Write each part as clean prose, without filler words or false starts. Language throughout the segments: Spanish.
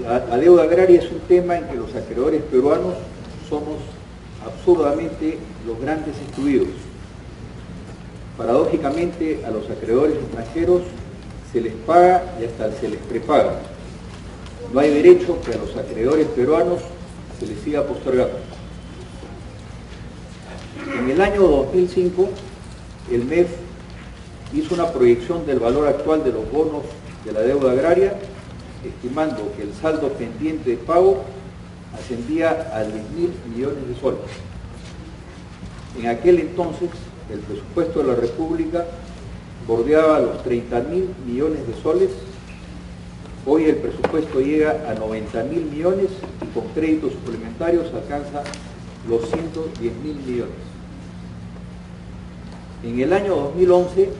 La deuda agraria es un tema en que los acreedores peruanos somos absurdamente los grandes excluidos. Paradójicamente, a los acreedores extranjeros se les paga y hasta se les prepaga. No hay derecho que a los acreedores peruanos se les siga postergando. En el año 2005, el MEF hizo una proyección del valor actual de los bonos de la deuda agraria, estimando que el saldo pendiente de pago ascendía a 10.000 millones de soles. En aquel entonces, el presupuesto de la República bordeaba los 30.000 millones de soles. Hoy el presupuesto llega a 90.000 millones y con créditos suplementarios alcanza los 110.000 millones. En el año 2011,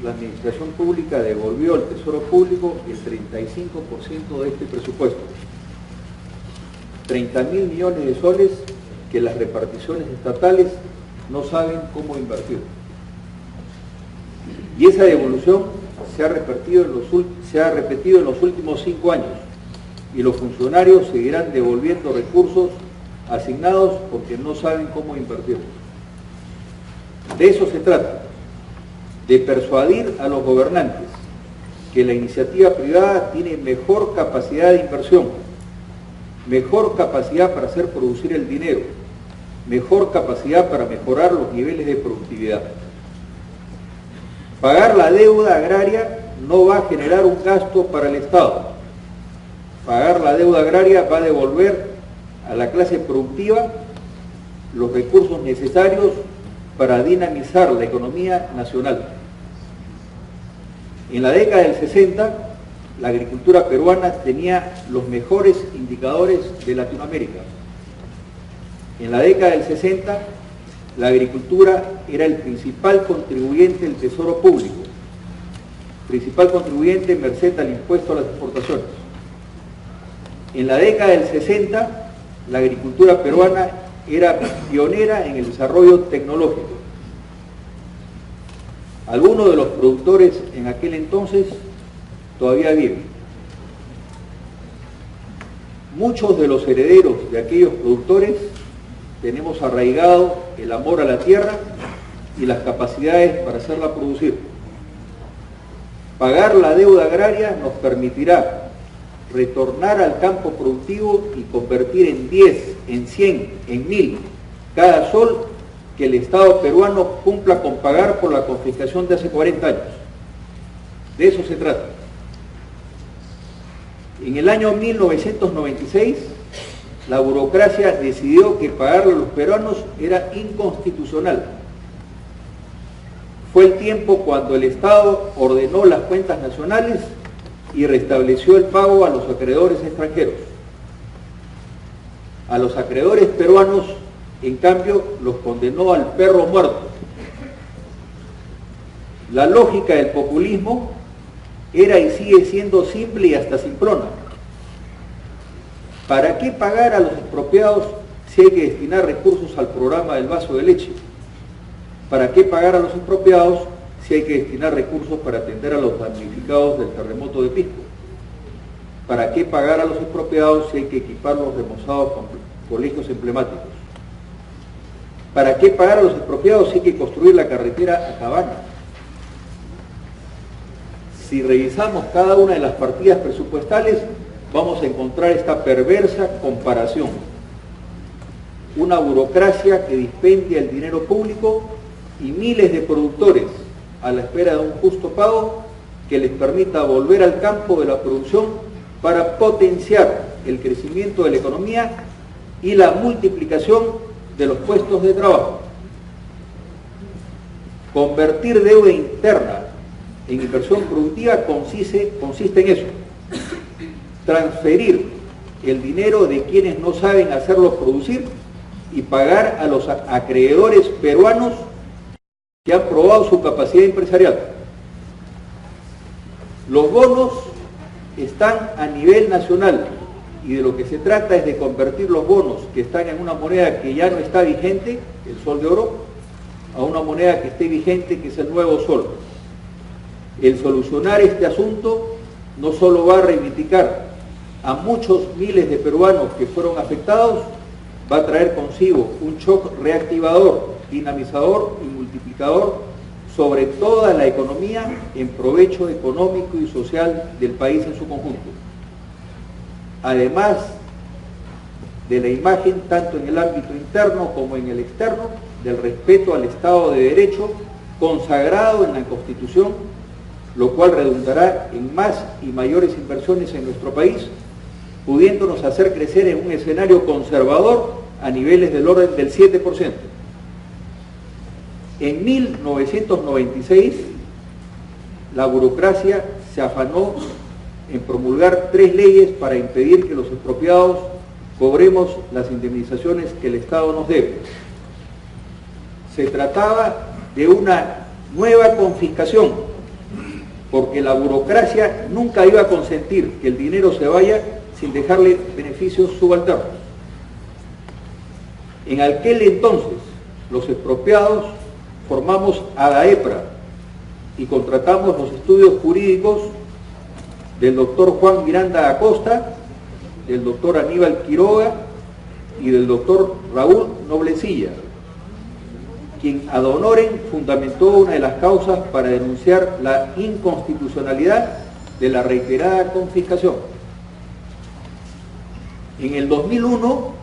la Administración Pública devolvió al Tesoro Público el 35% de este presupuesto. 30.000 millones de soles que las reparticiones estatales no saben cómo invertir. Y esa devolución se ha repetido en los últimos 5 años y los funcionarios seguirán devolviendo recursos asignados porque no saben cómo invertir. De eso se trata, de persuadir a los gobernantes que la iniciativa privada tiene mejor capacidad de inversión, mejor capacidad para hacer producir el dinero, mejor capacidad para mejorar los niveles de productividad. Pagar la deuda agraria no va a generar un gasto para el Estado. Pagar la deuda agraria va a devolver a la clase productiva los recursos necesarios para dinamizar la economía nacional. En la década del 60, la agricultura peruana tenía los mejores indicadores de Latinoamérica. En la década del 60, la agricultura era el principal contribuyente del Tesoro Público, principal contribuyente merced al impuesto a las exportaciones. En la década del 60, la agricultura peruana era pionera en el desarrollo tecnológico. Algunos de los productores en aquel entonces todavía viven. Muchos de los herederos de aquellos productores tenemos arraigado el amor a la tierra y las capacidades para hacerla producir. Pagar la deuda agraria nos permitirá retornar al campo productivo y convertir en 10, en 100, en 1000 cada sol que el Estado peruano cumpla con pagar por la confiscación de hace 40 años. De eso se trata. En el año 1996, la burocracia decidió que pagarle a los peruanos era inconstitucional. Fue el tiempo cuando el Estado ordenó las cuentas nacionales y restableció el pago a los acreedores extranjeros. A los acreedores peruanos, en cambio, los condenó al perro muerto. La lógica del populismo era y sigue siendo simple y hasta simplona. ¿Para qué pagar a los expropiados si hay que destinar recursos al programa del vaso de leche? ¿Para qué pagar a los expropiados si hay que destinar recursos para atender a los damnificados del terremoto de Pisco? ¿Para qué pagar a los expropiados si hay que equipar los remozados con colegios emblemáticos? ¿Para qué pagar a los expropiados si hay que construir la carretera a Cabana? Si revisamos cada una de las partidas presupuestales, vamos a encontrar esta perversa comparación. Una burocracia que dispendia el dinero público y miles de productores a la espera de un justo pago que les permita volver al campo de la producción para potenciar el crecimiento de la economía y la multiplicación de los puestos de trabajo. Convertir deuda interna en inversión productiva consiste en eso: transferir el dinero de quienes no saben hacerlo producir y pagar a los acreedores peruanos que han probado su capacidad empresarial. Los bonos están a nivel nacional y de lo que se trata es de convertir los bonos que están en una moneda que ya no está vigente, el sol de oro, a una moneda que esté vigente, que es el nuevo sol. El solucionar este asunto no solo va a reivindicar a muchos miles de peruanos que fueron afectados, va a traer consigo un shock reactivador, dinamizador y multiplicador sobre toda la economía en provecho económico y social del país en su conjunto. Además de la imagen, tanto en el ámbito interno como en el externo, del respeto al Estado de Derecho consagrado en la Constitución, lo cual redundará en más y mayores inversiones en nuestro país, pudiéndonos hacer crecer en un escenario conservador a niveles del orden del 7%. En 1996, la burocracia se afanó en promulgar 3 leyes para impedir que los expropiados cobremos las indemnizaciones que el Estado nos debe. Se trataba de una nueva confiscación, porque la burocracia nunca iba a consentir que el dinero se vaya sin dejarle beneficios subalternos. En aquel entonces, los expropiados formamos ADAEPRA y contratamos los estudios jurídicos del doctor Juan Miranda Acosta, del doctor Aníbal Quiroga y del doctor Raúl Noblecilla, quien ad honorem fundamentó una de las causas para denunciar la inconstitucionalidad de la reiterada confiscación. En el 2001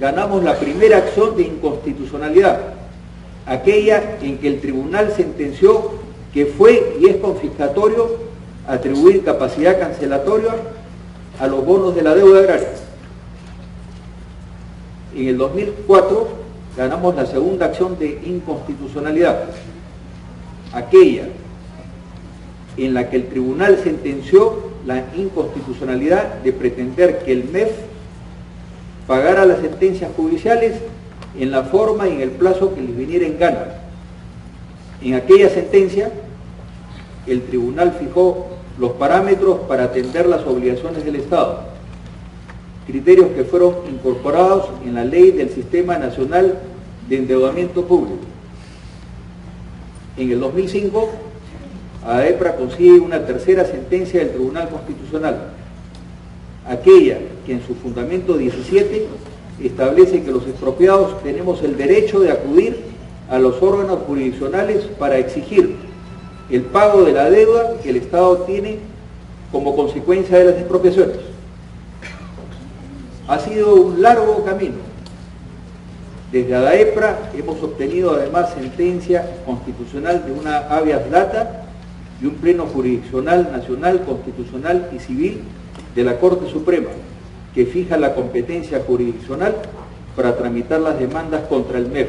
ganamos la primera acción de inconstitucionalidad, aquella en que el tribunal sentenció que fue y es confiscatorio atribuir capacidad cancelatoria a los bonos de la deuda agraria. En el 2004 ganamos la segunda acción de inconstitucionalidad, aquella en la que el tribunal sentenció la inconstitucionalidad de pretender que el MEF pagara las sentencias judiciales en la forma y en el plazo que les viniera en gana. En aquella sentencia, el tribunal fijó los parámetros para atender las obligaciones del Estado, criterios que fueron incorporados en la Ley del Sistema Nacional de Endeudamiento Público. En el 2005, ADAEPRA consigue una tercera sentencia del Tribunal Constitucional, aquella que en su fundamento 17 establece que los expropiados tenemos el derecho de acudir a los órganos jurisdiccionales para exigir el pago de la deuda que el Estado tiene como consecuencia de las expropiaciones. Ha sido un largo camino. Desde ADAEPRA hemos obtenido además sentencia constitucional de una habeas data y un pleno jurisdiccional nacional, constitucional y civil de la Corte Suprema, que fija la competencia jurisdiccional para tramitar las demandas contra el MEF.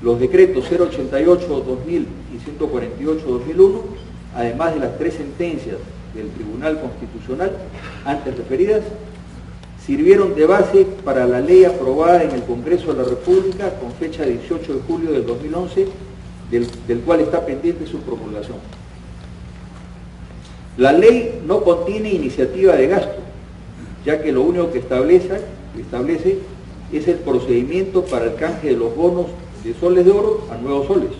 Los decretos 088-2000 y 148-2001, además de las 3 sentencias del Tribunal Constitucional antes referidas, sirvieron de base para la ley aprobada en el Congreso de la República con fecha 18 de julio del 2011, del cual está pendiente su promulgación. La ley no contiene iniciativa de gasto, ya que lo único que establece es el procedimiento para el canje de los bonos de soles de oro a nuevos soles,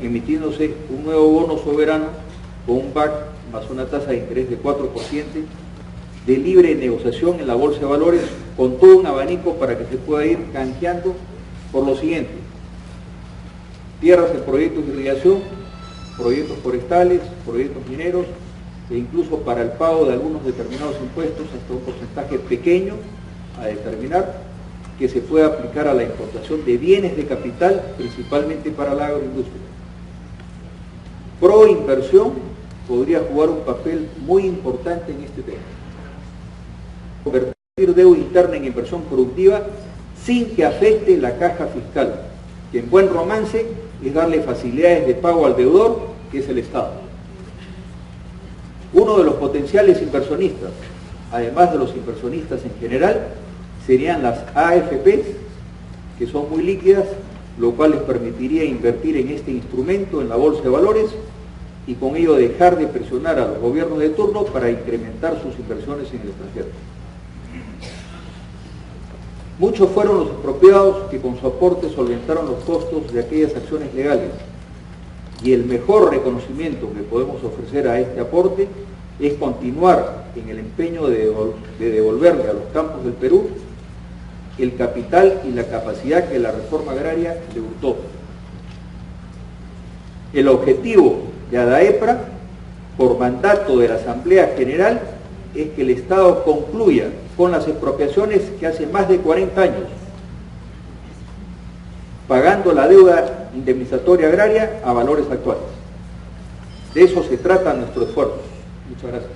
emitiéndose un nuevo bono soberano con un BAC más una tasa de interés de 4% de libre negociación en la Bolsa de Valores, con todo un abanico para que se pueda ir canjeando por lo siguiente: tierras en proyectos de irrigación, proyectos forestales, proyectos mineros, e incluso para el pago de algunos determinados impuestos hasta un porcentaje pequeño a determinar, que se pueda aplicar a la importación de bienes de capital, principalmente para la agroindustria. Proinversión podría jugar un papel muy importante en este tema. Convertir deuda interna en inversión productiva sin que afecte la caja fiscal, que en buen romance es darle facilidades de pago al deudor, que es el Estado. Uno de los potenciales inversionistas, además de los inversionistas en general, serían las AFPs, que son muy líquidas, lo cual les permitiría invertir en este instrumento en la Bolsa de Valores y con ello dejar de presionar a los gobiernos de turno para incrementar sus inversiones en el extranjero. Muchos fueron los expropiados que con su aporte solventaron los costos de aquellas acciones legales, y el mejor reconocimiento que podemos ofrecer a este aporte es continuar en el empeño de devolverle a los campos del Perú el capital y la capacidad que la reforma agraria le hurtó. El objetivo de ADAEPRA, por mandato de la Asamblea General, es que el Estado concluya con las expropiaciones que hace más de 40 años, pagando la deuda indemnizatoria agraria a valores actuales. De eso se trata nuestro esfuerzo. Muchas gracias.